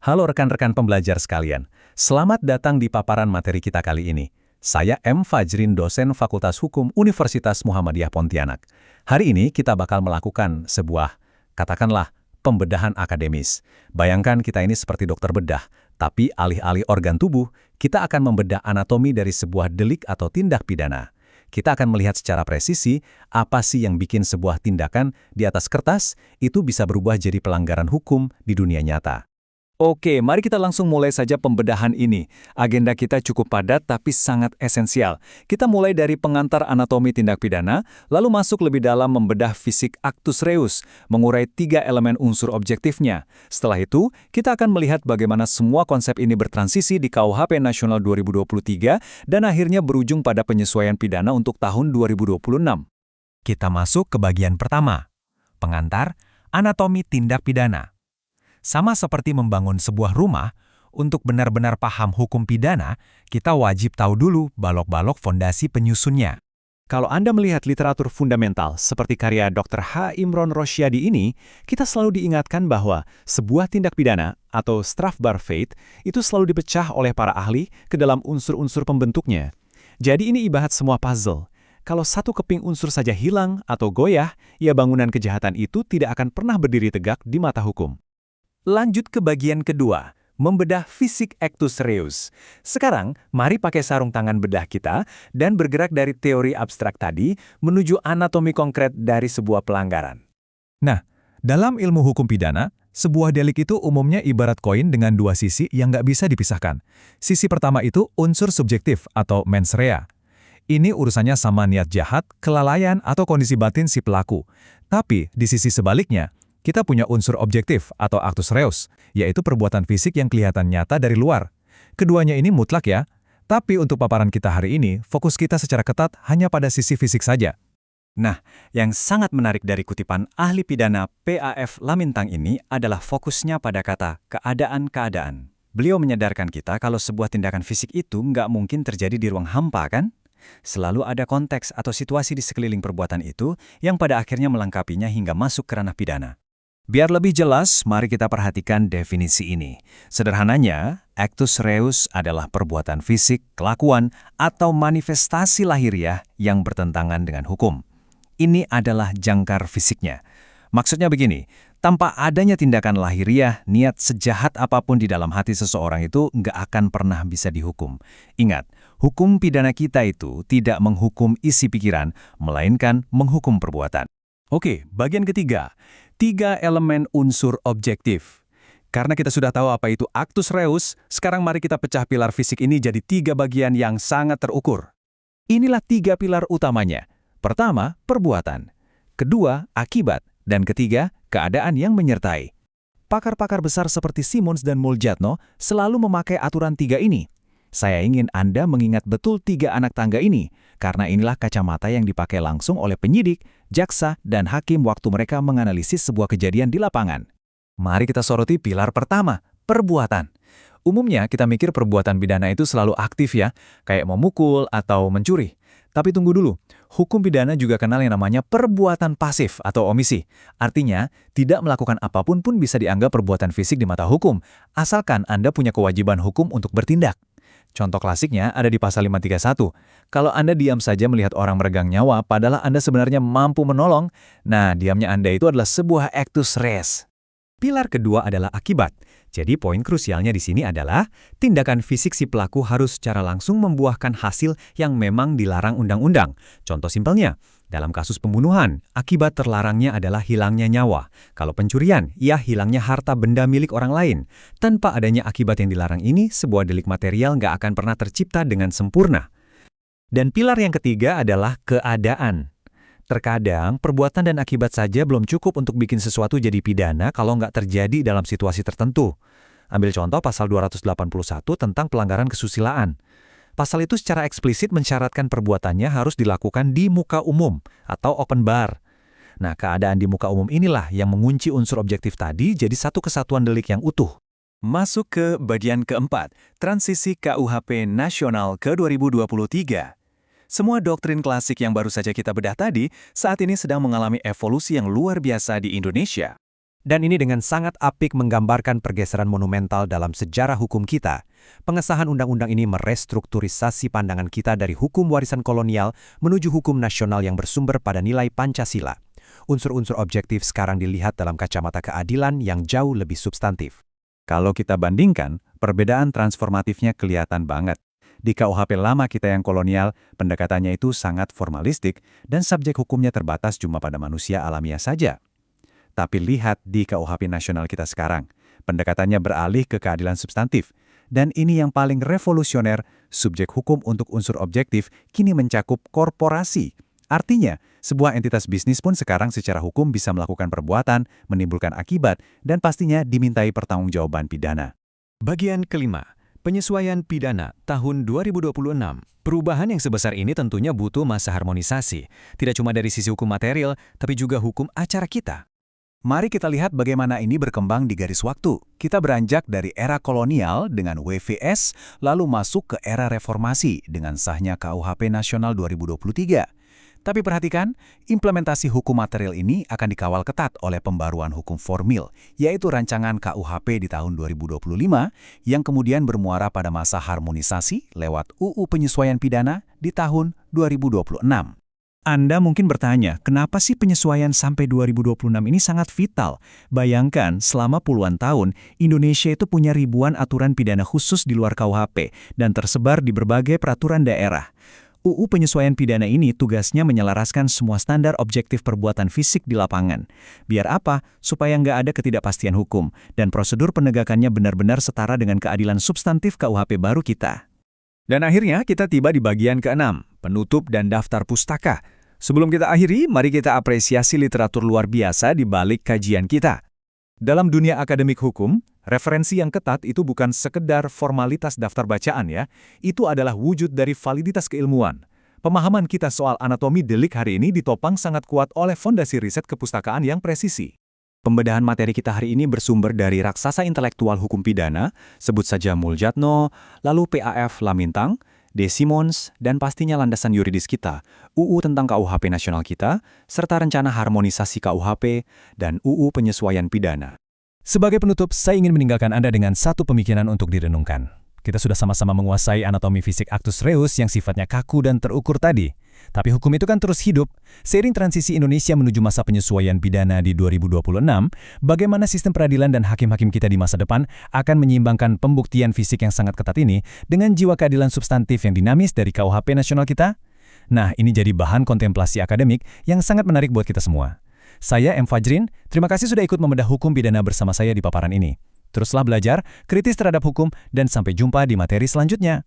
Halo rekan-rekan pembelajar sekalian, selamat datang di paparan materi kita kali ini. Saya M. Fajrin, dosen Fakultas Hukum Universitas Muhammadiyah Pontianak. Hari ini kita bakal melakukan sebuah, katakanlah, pembedahan akademis. Bayangkan kita ini seperti dokter bedah, tapi alih-alih organ tubuh, kita akan membedah anatomi dari sebuah delik atau tindak pidana. Kita akan melihat secara presisi apa sih yang bikin sebuah tindakan di atas kertas itu bisa berubah jadi pelanggaran hukum di dunia nyata. Oke, mari kita langsung mulai saja pembedahan ini. Agenda kita cukup padat tapi sangat esensial. Kita mulai dari pengantar anatomi tindak pidana, lalu masuk lebih dalam membedah fisik actus reus, mengurai 3 elemen unsur objektifnya. Setelah itu, kita akan melihat bagaimana semua konsep ini bertransisi di KUHP Nasional 2023 dan akhirnya berujung pada penyesuaian pidana untuk tahun 2026. Kita masuk ke bagian pertama, pengantar anatomi tindak pidana. Sama seperti membangun sebuah rumah, untuk benar-benar paham hukum pidana, kita wajib tahu dulu balok-balok fondasi penyusunnya. Kalau Anda melihat literatur fundamental seperti karya Dr. H. Imron Rosyadi ini, kita selalu diingatkan bahwa sebuah tindak pidana atau strafbarfeit itu selalu dipecah oleh para ahli ke dalam unsur-unsur pembentuknya. Jadi ini ibarat semua puzzle. Kalau satu keping unsur saja hilang atau goyah, ya bangunan kejahatan itu tidak akan pernah berdiri tegak di mata hukum. Lanjut ke bagian kedua, membedah fisik actus reus. Sekarang, mari pakai sarung tangan bedah kita dan bergerak dari teori abstrak tadi menuju anatomi konkret dari sebuah pelanggaran. Nah, dalam ilmu hukum pidana, sebuah delik itu umumnya ibarat koin dengan dua sisi yang nggak bisa dipisahkan. Sisi pertama itu unsur subjektif atau mens rea. Ini urusannya sama niat jahat, kelalaian, atau kondisi batin si pelaku. Tapi di sisi sebaliknya, kita punya unsur objektif atau actus reus, yaitu perbuatan fisik yang kelihatan nyata dari luar. Keduanya ini mutlak ya, tapi untuk paparan kita hari ini, fokus kita secara ketat hanya pada sisi fisik saja. Nah, yang sangat menarik dari kutipan ahli pidana PAF Lamintang ini adalah fokusnya pada kata keadaan-keadaan. Beliau menyadarkan kita kalau sebuah tindakan fisik itu nggak mungkin terjadi di ruang hampa kan? Selalu ada konteks atau situasi di sekeliling perbuatan itu yang pada akhirnya melengkapinya hingga masuk ke ranah pidana. Biar lebih jelas, mari kita perhatikan definisi ini. Sederhananya, actus reus adalah perbuatan fisik, kelakuan, atau manifestasi lahiriah yang bertentangan dengan hukum. Ini adalah jangkar fisiknya. Maksudnya begini, tanpa adanya tindakan lahiriah, niat sejahat apapun di dalam hati seseorang itu nggak akan pernah bisa dihukum. Ingat, hukum pidana kita itu tidak menghukum isi pikiran, melainkan menghukum perbuatan. Oke, bagian ketiga. 3 elemen unsur objektif. Karena kita sudah tahu apa itu actus reus, sekarang mari kita pecah pilar fisik ini jadi 3 bagian yang sangat terukur. Inilah 3 pilar utamanya. Pertama, perbuatan. Kedua, akibat. Dan ketiga, keadaan yang menyertai. Pakar-pakar besar seperti Simons dan Muljatno selalu memakai aturan 3 ini. Saya ingin Anda mengingat betul 3 anak tangga ini, karena inilah kacamata yang dipakai langsung oleh penyidik, jaksa, dan hakim waktu mereka menganalisis sebuah kejadian di lapangan. Mari kita soroti pilar pertama, perbuatan. Umumnya kita mikir perbuatan pidana itu selalu aktif ya, kayak memukul atau mencuri. Tapi tunggu dulu, hukum pidana juga kenal yang namanya perbuatan pasif atau omisi. Artinya, tidak melakukan apapun pun bisa dianggap perbuatan fisik di mata hukum, asalkan Anda punya kewajiban hukum untuk bertindak. Contoh klasiknya ada di pasal 531. Kalau Anda diam saja melihat orang meregang nyawa, padahal Anda sebenarnya mampu menolong, nah diamnya Anda itu adalah sebuah actus reus. Pilar kedua adalah akibat. Jadi poin krusialnya di sini adalah tindakan fisik si pelaku harus secara langsung membuahkan hasil yang memang dilarang undang-undang. Contoh simpelnya, dalam kasus pembunuhan, akibat terlarangnya adalah hilangnya nyawa. Kalau pencurian, ya hilangnya harta benda milik orang lain. Tanpa adanya akibat yang dilarang ini, sebuah delik material nggak akan pernah tercipta dengan sempurna. Dan pilar yang ketiga adalah keadaan. Terkadang, perbuatan dan akibat saja belum cukup untuk bikin sesuatu jadi pidana kalau nggak terjadi dalam situasi tertentu. Ambil contoh pasal 281 tentang pelanggaran kesusilaan. Pasal itu secara eksplisit mensyaratkan perbuatannya harus dilakukan di muka umum atau open bar. Nah, keadaan di muka umum inilah yang mengunci unsur objektif tadi jadi satu kesatuan delik yang utuh. Masuk ke bagian keempat, transisi KUHP Nasional ke 2023. Semua doktrin klasik yang baru saja kita bedah tadi saat ini sedang mengalami evolusi yang luar biasa di Indonesia. Dan ini dengan sangat apik menggambarkan pergeseran monumental dalam sejarah hukum kita. Pengesahan undang-undang ini merestrukturisasi pandangan kita dari hukum warisan kolonial menuju hukum nasional yang bersumber pada nilai Pancasila. Unsur-unsur objektif sekarang dilihat dalam kacamata keadilan yang jauh lebih substantif. Kalau kita bandingkan, perbedaan transformatifnya kelihatan banget. Di KUHP lama kita yang kolonial, pendekatannya itu sangat formalistik dan subjek hukumnya terbatas cuma pada manusia alamiah saja. Tapi lihat di KUHP nasional kita sekarang, pendekatannya beralih ke keadilan substantif. Dan ini yang paling revolusioner, subjek hukum untuk unsur objektif kini mencakup korporasi. Artinya, sebuah entitas bisnis pun sekarang secara hukum bisa melakukan perbuatan, menimbulkan akibat, dan pastinya dimintai pertanggungjawaban pidana. Bagian kelima, penyesuaian pidana tahun 2026. Perubahan yang sebesar ini tentunya butuh masa harmonisasi, tidak cuma dari sisi hukum material, tapi juga hukum acara kita. Mari kita lihat bagaimana ini berkembang di garis waktu. Kita beranjak dari era kolonial dengan WVS, lalu masuk ke era reformasi dengan sahnya KUHP Nasional 2023. Tapi perhatikan, implementasi hukum material ini akan dikawal ketat oleh pembaruan hukum formil, yaitu rancangan KUHP di tahun 2025 yang kemudian bermuara pada masa harmonisasi lewat UU Penyesuaian Pidana di tahun 2026. Anda mungkin bertanya, kenapa sih penyesuaian sampai 2026 ini sangat vital? Bayangkan, selama puluhan tahun, Indonesia itu punya ribuan aturan pidana khusus di luar KUHP dan tersebar di berbagai peraturan daerah. UU Penyesuaian Pidana ini tugasnya menyelaraskan semua standar objektif perbuatan fisik di lapangan. Biar apa? Supaya nggak ada ketidakpastian hukum, dan prosedur penegakannya benar-benar setara dengan keadilan substantif KUHP baru kita. Dan akhirnya kita tiba di bagian ke-6, penutup dan daftar pustaka. Sebelum kita akhiri, mari kita apresiasi literatur luar biasa di balik kajian kita. Dalam dunia akademik hukum, referensi yang ketat itu bukan sekedar formalitas daftar bacaan ya, itu adalah wujud dari validitas keilmuan. Pemahaman kita soal anatomi delik hari ini ditopang sangat kuat oleh fondasi riset kepustakaan yang presisi. Pembedahan materi kita hari ini bersumber dari raksasa intelektual hukum pidana, sebut saja Muljatno, lalu PAF Lamintang, D. Simons, dan pastinya landasan yuridis kita, UU tentang KUHP nasional kita, serta rencana harmonisasi KUHP, dan UU penyesuaian pidana. Sebagai penutup, saya ingin meninggalkan Anda dengan satu pemikiran untuk direnungkan. Kita sudah sama-sama menguasai anatomi fisik actus reus yang sifatnya kaku dan terukur tadi. Tapi hukum itu kan terus hidup. Seiring transisi Indonesia menuju masa penyesuaian pidana di 2026, bagaimana sistem peradilan dan hakim-hakim kita di masa depan akan menyeimbangkan pembuktian fisik yang sangat ketat ini dengan jiwa keadilan substantif yang dinamis dari KUHP nasional kita? Nah, ini jadi bahan kontemplasi akademik yang sangat menarik buat kita semua. Saya M. Fajrin, terima kasih sudah ikut membedah hukum pidana bersama saya di paparan ini. Teruslah belajar, kritis terhadap hukum, dan sampai jumpa di materi selanjutnya.